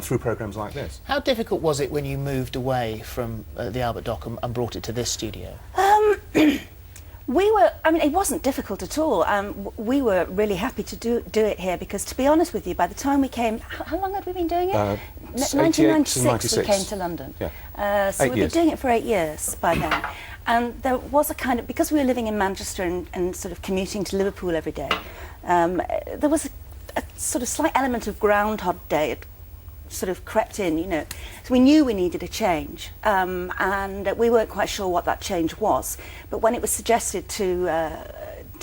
through programmes like this. How difficult was it when you moved away from the Albert Dock and brought it to this studio? I mean, it wasn't difficult at all. We were really happy to do it here because, to be honest with you, by the time we came, how long had we been doing it? 1996 we came to London. Yeah. So we've been doing it for 8 years by then. And there was a kind of, because we were living in Manchester and sort of commuting to Liverpool every day, there was a sort of slight element of Groundhog Day. It sort of crept in, you know. So we knew we needed a change, and we weren't quite sure what that change was. But when it was suggested to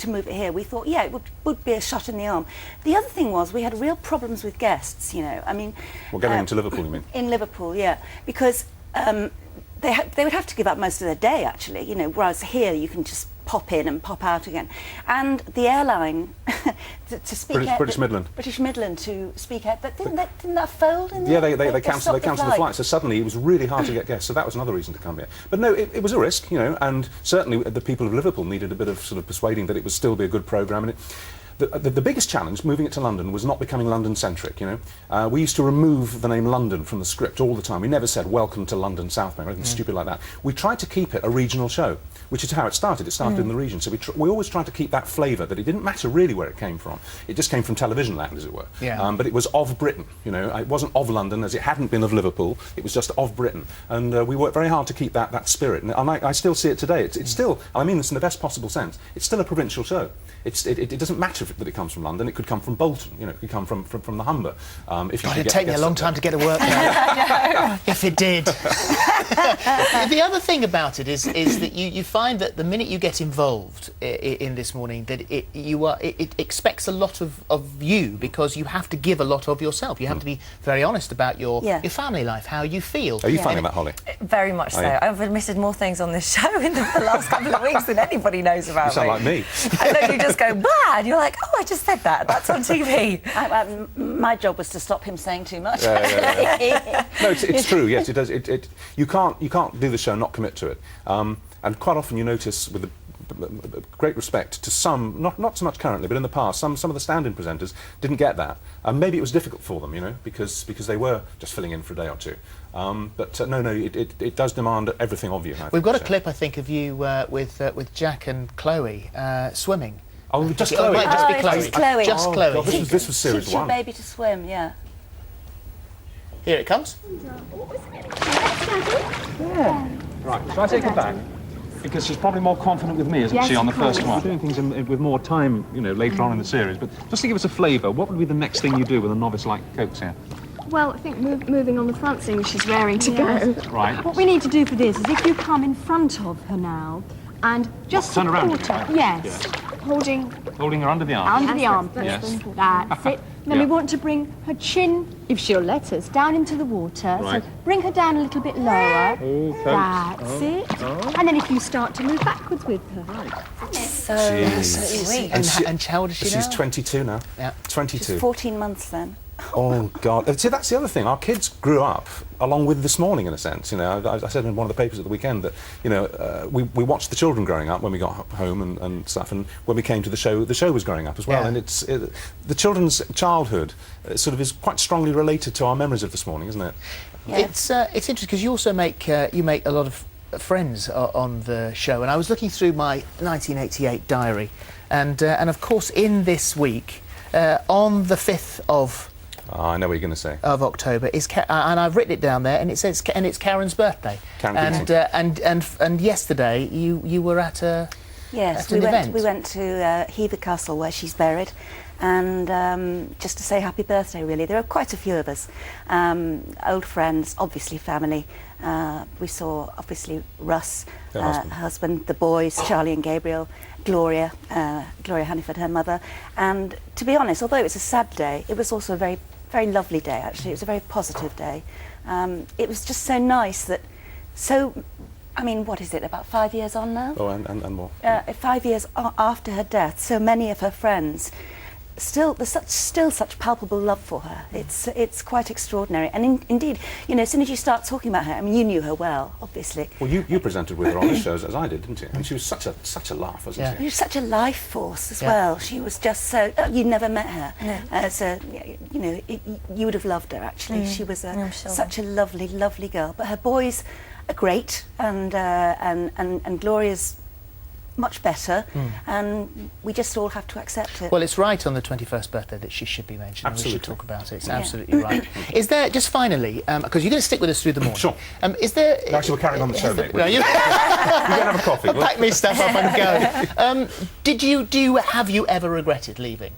move it here, we thought, yeah, it would be a shot in the arm. The other thing was we had real problems with guests, you know. I mean, Well, going into Liverpool, you mean? In Liverpool, yeah, because they would have to give up most of their day, actually, you know, whereas here you can just pop in and pop out again. And the airline to speak out, British Midland. British Midland to speak out, but didn't that fold in Yeah, there? they cancelled the flight, so suddenly it was really hard to get guests, so that was another reason to come here. But no, it was a risk, you know, and certainly the people of Liverpool needed a bit of sort of persuading that it would still be a good programme. And the biggest challenge moving it to London was not becoming London-centric, you know. We used to remove the name London from the script all the time. We never said, welcome to London South Bank, or anything stupid like that. We tried to keep it a regional show, which is how it started. It started in the region, so we always tried to keep that flavour, that it didn't matter really where it came from. It just came from television land, as it were. Yeah. But it was of Britain, you know. It wasn't of London, as it hadn't been of Liverpool. It was just of Britain. And we worked very hard to keep that spirit. And I still see it today. It's still, I mean this in the best possible sense, it's still a provincial show. It doesn't matter that it comes from London. It could come from Bolton, you know, it could come from the Humber. It'd take me a long time to get to work now. If it did. The other thing about it is that you find that the minute you get involved in This Morning, that it expects a lot of you, because you have to give a lot of yourself. You have to be very honest about your family life, how you feel. Are you finding that, Holly? Very much so. I've admitted more things on this show in the last couple of weeks than anybody knows about You sound like me. And then you just go, blah, and you're like, oh, I just said that. That's on TV. My job was to stop him saying too much. No, it's true. Yes, it does. You can't do the show and not commit to it. And quite often you notice, with great respect to some, not so much currently, but in the past, some of the stand-in presenters didn't get that. Maybe it was difficult for them, you know, because they were just filling in for a day or two. But no, it does demand everything of you. We've got a clip, I think, of you with Jack and Chloe swimming. Oh, just Chloe. It might just be Chloe. Chloe. Just Chloe. God, this was series Teach one. your baby to swim, yeah. Here it comes. Yeah. Right, shall I take her back? Because she's probably more confident with me, isn't she, on the first one? Doing things with more time, you know, later on in the series. But just to give us a flavour, what would be the next thing you do with a novice like Cokes here? Well, I think moving on the front thing, she's raring to go. Right. What we need to do for this is if you come in front of her now and just turn around, support her. Yes. Holding Holding her under the arm. under the armpit. Yes. That's it. Then we want to bring her chin, if she'll let us, down into the water. Right. So bring her down a little bit lower. Oh, Cokes. That's it. And then if you start to move backwards with her. So sweet. And how old is she now? She's 22 now. Yeah. 22. She's 14 months then. Oh, God. See, that's the other thing. Our kids grew up along with This Morning, in a sense. You know, I said in one of the papers at the weekend that, you know, we watched the children growing up when we got home and stuff, and when we came to the show was growing up as well. Yeah. And the children's childhood sort of is quite strongly related to our memories of This Morning, isn't it? Yeah. It's interesting because you also make a lot of friends on the show, and I was looking through my 1988 diary, and of course in this week, on the 5th of Oh, I know what you're going to say. Of October is and I've written it down there, and it says it's Karen's birthday. Caron Keating. And yesterday you were at a Yes, at an we event. went to Hever Castle where she's buried, and just to say happy birthday. Really, there are quite a few of us, old friends, obviously family. We saw obviously Russ, her husband, the boys, Charlie and Gabriel, Gloria Hanniford, her mother, and to be honest, although it was a sad day, it was also a very, very lovely day. Actually, it was a very positive day. It was just so nice that I mean, what is it, about 5 years on now? Oh, and more. 5 years after her death, so many of her friends still such palpable love for her. It's quite extraordinary. And indeed, you know, as soon as you start talking about her, I mean, you knew her well, obviously. Well, you presented with her on the shows as I did, didn't you? And she was such a laugh, wasn't She she? was such a life force as well. She was just so... you'd never met her. No. So, you know, you would have loved her, actually. She was such a lovely, lovely girl. But her boys are great, and Gloria's much better, and we just all have to accept it. Well, it's right on the 21st birthday that she should be mentioned. Absolutely. We should talk about it. It's absolutely right. Is there, just finally, because you're going to stick with us through the morning. Sure. Is there... No, actually, we're carrying on the show, mate. No, you We're going to have a coffee. I'll pack me stuff up and go. Have you ever regretted leaving?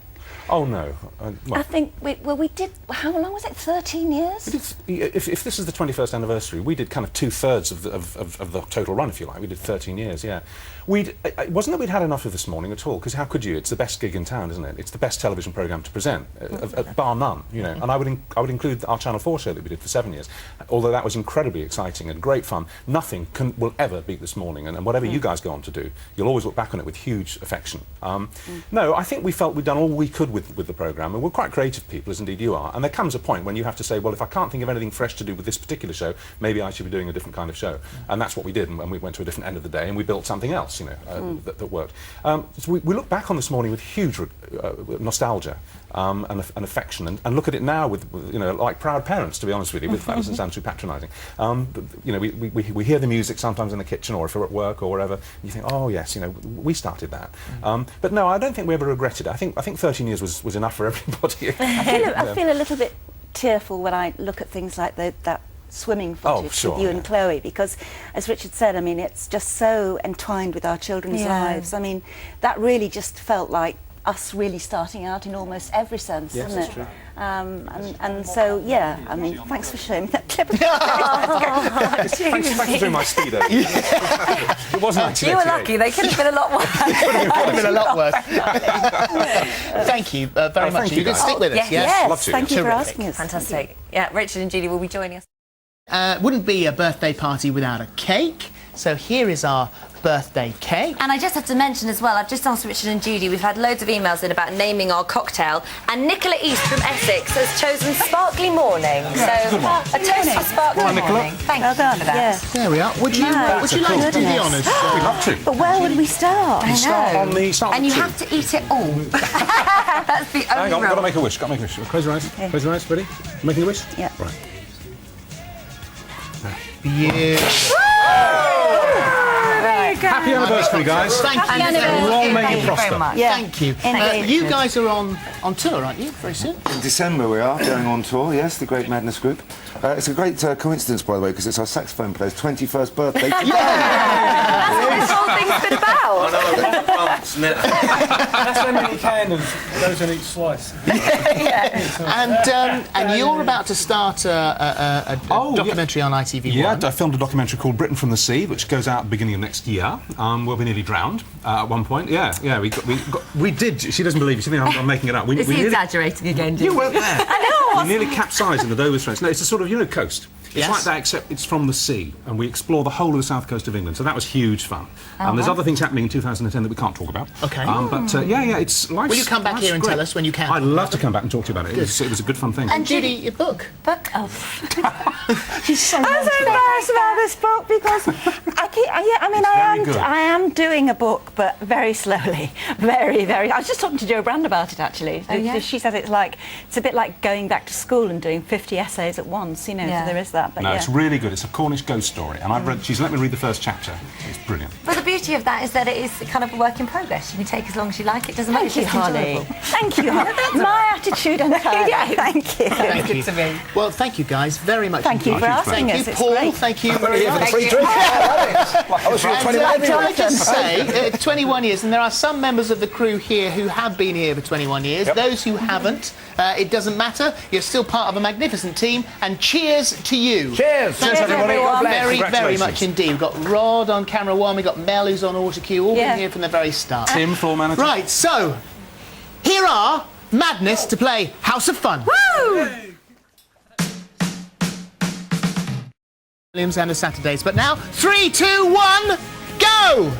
Oh, no. I think, we did... How long was it? 13 years? If this is the 21st anniversary, we did kind of 2/3 of the total run, if you like. We did 13 years, yeah. It wasn't that we'd had enough of This Morning at all, because how could you? It's the best gig in town, isn't it? It's the best television programme to present, bar none, you know. And I would include our Channel 4 show that we did for 7 years. Although that was incredibly exciting and great fun, nothing will ever beat This Morning. And whatever you guys go on to do, you'll always look back on it with huge affection. No, I think we felt we'd done all we could with the programme, and we're quite creative people, as indeed you are. And there comes a point when you have to say, well, if I can't think of anything fresh to do with this particular show, maybe I should be doing a different kind of show. And that's what we did, and we went to a different end of the day, and we built something else, you know, that worked. So we look back on This Morning with huge nostalgia and affection, and look at it now with, you know, like proud parents, to be honest with you. That doesn't sound too patronising. You know, we hear the music sometimes in the kitchen, or if we're at work or wherever, and you think, oh yes, you know, we started that. But no, I don't think we ever regretted it. I think 13 years was enough for everybody. I feel a little bit tearful when I look at things like that swimming footage with you and Chloe, because, as Richard said, I mean, it's just so entwined with our children's lives. I mean, that really just felt like us really starting out in almost every sense, yes, isn't it? True. And so, yeah, I mean, thanks for showing me that clip. Thanks for doing my speedo. It wasn't 1988. You were lucky, they could have been a lot worse. Could have been a lot worse. Thank you very much. you You can guys. stick with us, Yes. Love to. Thank you for Terrific. asking us. Fantastic. Yeah, Richard and Judy will be joining us. Wouldn't be a birthday party without a cake. So here is our birthday cake. And I just have to mention as well, I've just asked Richard and Judy, we've had loads of emails in about naming our cocktail, and Nicola East from Essex has chosen Sparkly Morning. So a toast for Sparkly Morning. Thank you for that. Yes. There we are. Would you like to do the goodness. honours? We'd love to. But where would we start? I Start know. on the start And on you two. have to eat it all. That's the Hang only on, rule. got to make a wish. Got to make a wish. Close your eyes. Okay. Close your eyes. Ready? Making a wish? Yeah. Right. Beautiful. Happy anniversary, guys. Thank you. Long may you Thank you prosper. very much. Yeah. Thank you. Indeed. You guys are on tour, aren't you? Very soon. In December we are going on tour, yes, the Great Madness Group. It's a great coincidence, by the way, because it's our saxophone player's 21st birthday today. That's what this whole thing's been about. That's when you can, and those on each slice. And you're about to start a documentary on ITV1. Yeah, I filmed a documentary called Britain from the Sea, which goes out at the beginning of next year. We'll be nearly drowned at one point. Yeah, we did. She doesn't believe it. She thinks I'm making it up. Is he nearly, exaggerating again, Judy? you weren't there. I know. We nearly capsized in the Dover Straits. No, it's a sort of, coast. It's Yes. like that, except it's from the sea, and we explore the whole of the south coast of England. So that was huge fun. There's other things happening in 2010 that we can't talk about. Okay. But it's life's, Will you come back life's here and great. tell us when you can? I'd love to come back and talk to you about it. It was a good fun thing. And Judy, your book. Book? Oh. I'm so embarrassed about this book because I am doing a book, but very slowly, very. I was just talking to Jo Brand about it actually. Oh, yeah? She said it's a bit like going back to school and doing 50 essays at once. So there is that. But No, it's really good. It's a Cornish ghost story, and she's let me read the first chapter. It's brilliant. But the beauty of that is that it is kind of a work in progress. You can take as long as you like. It doesn't matter. Thank you, It's just Holly. enjoyable. Thank you, Holly. My attitude entirely. Yeah. Thank you. Thank you. to me. Well, thank you guys very much. Thank you indeed. for asking Thank us. you, It's Paul. great. Thank you very much. Thank you. And, can I just say, 21 years, and there are some members of the crew here who have been here for 21 years. Yep. Those who haven't, it doesn't matter. You're still part of a magnificent team, and cheers to you. Cheers! Thank you everybody. everyone. very, very Congratulations. much indeed. We've got Rod on camera one, we've got Mel who's on auto cue, all Yeah. been here from the very start. Tim, floor manager. Right, so, here are Madness to play House of Fun. Woo! Williams and the Saturdays. But now, 3, 2, 1, go!